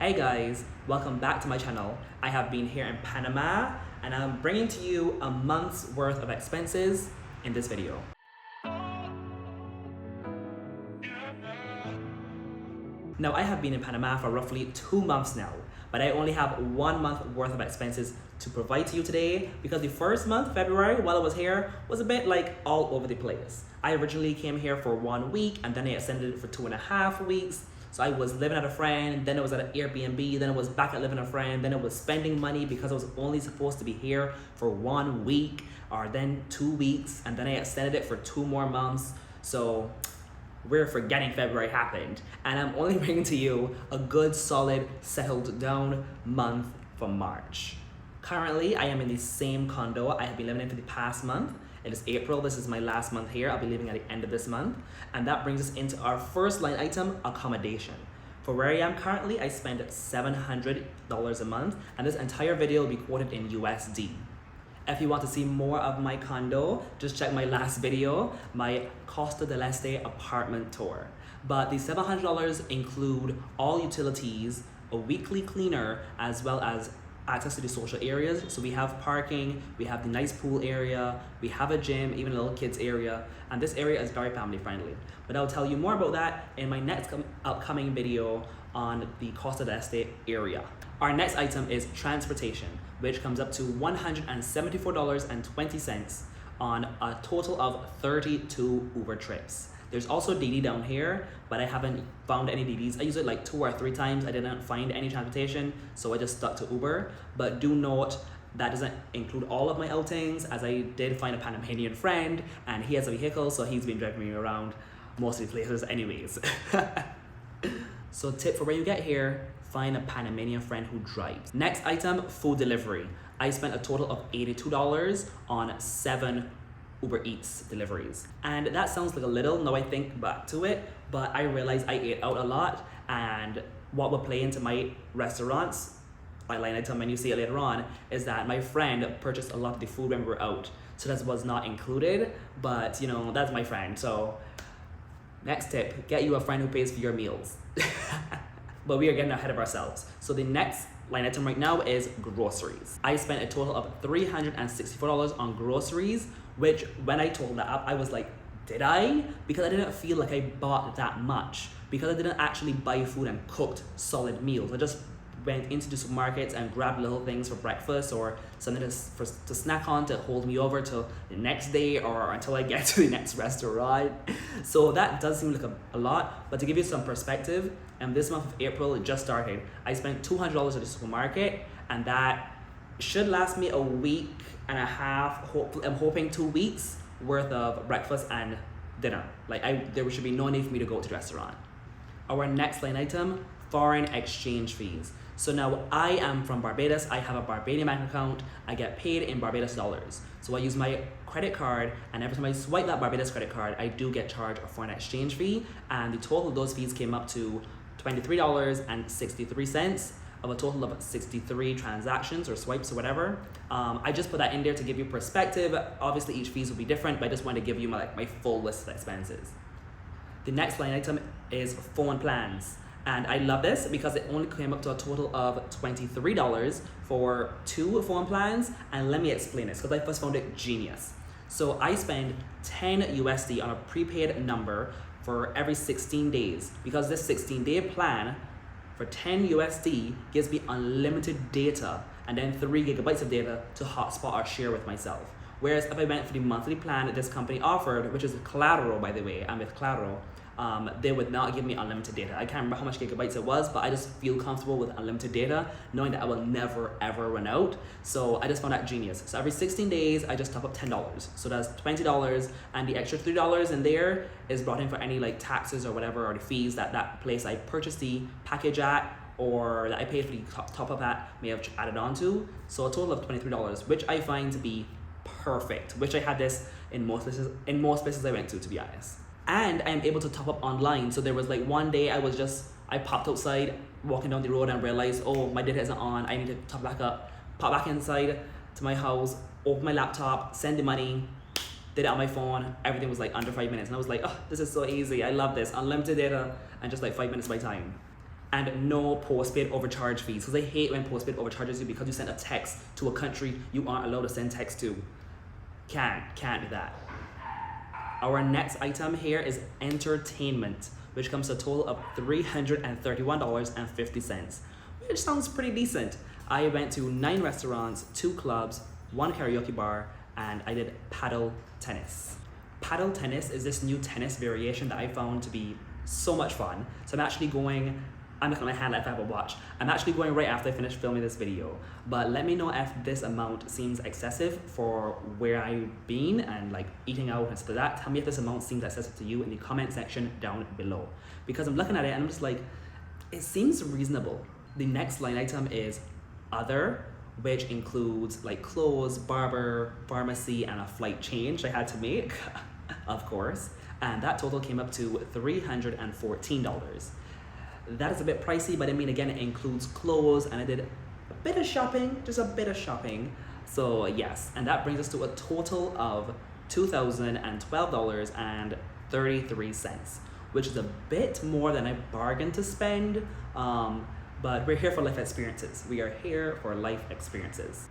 Hey guys, welcome back to my channel. I have been here in Panama and I'm bringing to you a month's worth of expenses in this video. Now I have been in Panama for roughly 2 months now, but I only have 1 month worth of expenses to provide to you today because the first month, February, while I was here, was a bit like all over the place. I originally came here for 1 week and then I extended it for 2.5 weeks. So I was living at a friend, then I was at an Airbnb, then I was back at living at a friend, then I was spending money because I was only supposed to be here for 1 week or then 2 weeks, and then I extended it for 2 more months. So we're forgetting February happened, and I'm only bringing to you a good, solid, settled down month for March. Currently, I am in the same condo I have been living in for the past month. It is April, this is my last month here. I'll be leaving at the end of this month. And that brings us into our first line item, accommodation. For where I am currently, I spend $700 a month, and this entire video will be quoted in USD. If you want to see more of my condo, just check my last video, my Costa del Este apartment tour. But the $700 include all utilities, a weekly cleaner, as well as access to the social areas. So we have parking, we have the nice pool area, we have a gym, even a little kids area, and this area is very family friendly. But I'll tell you more about that in my next upcoming video on the Costa del Este area. Our next item is transportation, which comes up to $174.20 on a total of 32 Uber trips. There's also DD down here, but I haven't found any DDs. I used it like 2 or 3 times. I didn't find any transportation, so I just stuck to Uber. But do note, that doesn't include all of my outings, as I did find a Panamanian friend, and he has a vehicle, so he's been driving me around most of the places anyways. So tip for when you get here, find a Panamanian friend who drives. Next item, food delivery. I spent a total of $82 on 7 Uber Eats deliveries. And that sounds like a little, now I think back to it, but I realized I ate out a lot, and what would play into my restaurants, my line item, and you see it later on, is that my friend purchased a lot of the food when we were out. So that was not included, but you know, that's my friend. So next tip, get you a friend who pays for your meals. But we are getting ahead of ourselves. So the next line item right now is groceries. I spent a total of $364 on groceries, which when I totaled that up, I was like, did I? Because I didn't feel like I bought that much, because I didn't actually buy food and cooked solid meals. I just went into the supermarkets and grabbed little things for breakfast or something to snack on to hold me over till the next day or until I get to the next restaurant. So that does seem like a lot, but to give you some perspective, and this month of April, it just started, I spent $200 at the supermarket, and that should last me a week and a half, I'm hoping 2 weeks worth of breakfast and dinner. Like there should be no need for me to go to the restaurant. Our next line item, foreign exchange fees. So now I am from Barbados, I have a Barbadian bank account, I get paid in Barbados dollars. So I use my credit card, and every time I swipe that Barbados credit card, I do get charged a foreign exchange fee, and the total of those fees came up to $23.63 of a total of 63 transactions or swipes or whatever. I just put that in there to give you perspective. Obviously each fees will be different, but I just wanted to give you my full list of expenses. The next line item is phone plans. And I love this because it only came up to a total of $23 for 2 phone plans. And let me explain this because I first found it genius. So I spend 10 USD on a prepaid number for every 16 days, because this 16-day plan for 10 USD gives me unlimited data and then 3 gigabytes of data to hotspot or share with myself. Whereas if I went for the monthly plan that this company offered, which is Collateral, by the way, I'm with Collateral, they would not give me unlimited data. I can't remember how much gigabytes it was, but I just feel comfortable with unlimited data, knowing that I will never ever run out. So I just found that genius. So every 16 days, I just top up $10. So that's $20, and the extra $3 in there is brought in for any like taxes or whatever, or the fees that place I purchased the package at, or that I paid for the top up at may have added on to. So a total of $23, which I find to be perfect, which I had this in most places I went to be honest. And I am able to top up online. So there was like one day I popped outside, walking down the road, and realized, oh, my data isn't on, I need to top back up, pop back inside to my house, open my laptop, send the money, did it on my phone. Everything was like under 5 minutes. And I was like, oh, this is so easy. I love this. Unlimited data and just like 5 minutes of my time. and no postpaid overcharge fees, because I hate when postpaid overcharges you because you send a text to a country you aren't allowed to send text to. Can't do that. Our next item here is entertainment, which comes to a total of $331.50, which sounds pretty decent. I went to 9 restaurants, 2 clubs, 1 karaoke bar, and I did paddle tennis. Paddle tennis is this new tennis variation that I found to be so much fun. So I'm looking at my hand like I have a watch. I'm actually going right after I finish filming this video. But let me know if this amount seems excessive for where I've been and like eating out and stuff like that. Tell me if this amount seems excessive to you in the comment section down below. Because I'm looking at it and I'm just like, it seems reasonable. The next line item is other, which includes like clothes, barber, pharmacy, and a flight change I had to make, of course. And that total came up to $314. That is a bit pricey, but I mean, again, it includes clothes, and I did a bit of shopping, just a bit of shopping. So yes, and that brings us to a total of $2,012.33, which is a bit more than I bargained to spend, but we're here for life experiences. We are here for life experiences.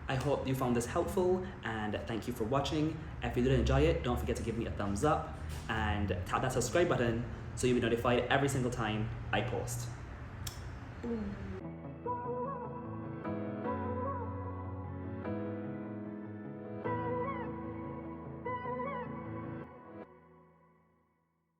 I hope you found this helpful, and thank you for watching. If you did enjoy it, don't forget to give me a thumbs up and tap that subscribe button so you'll be notified every single time I post.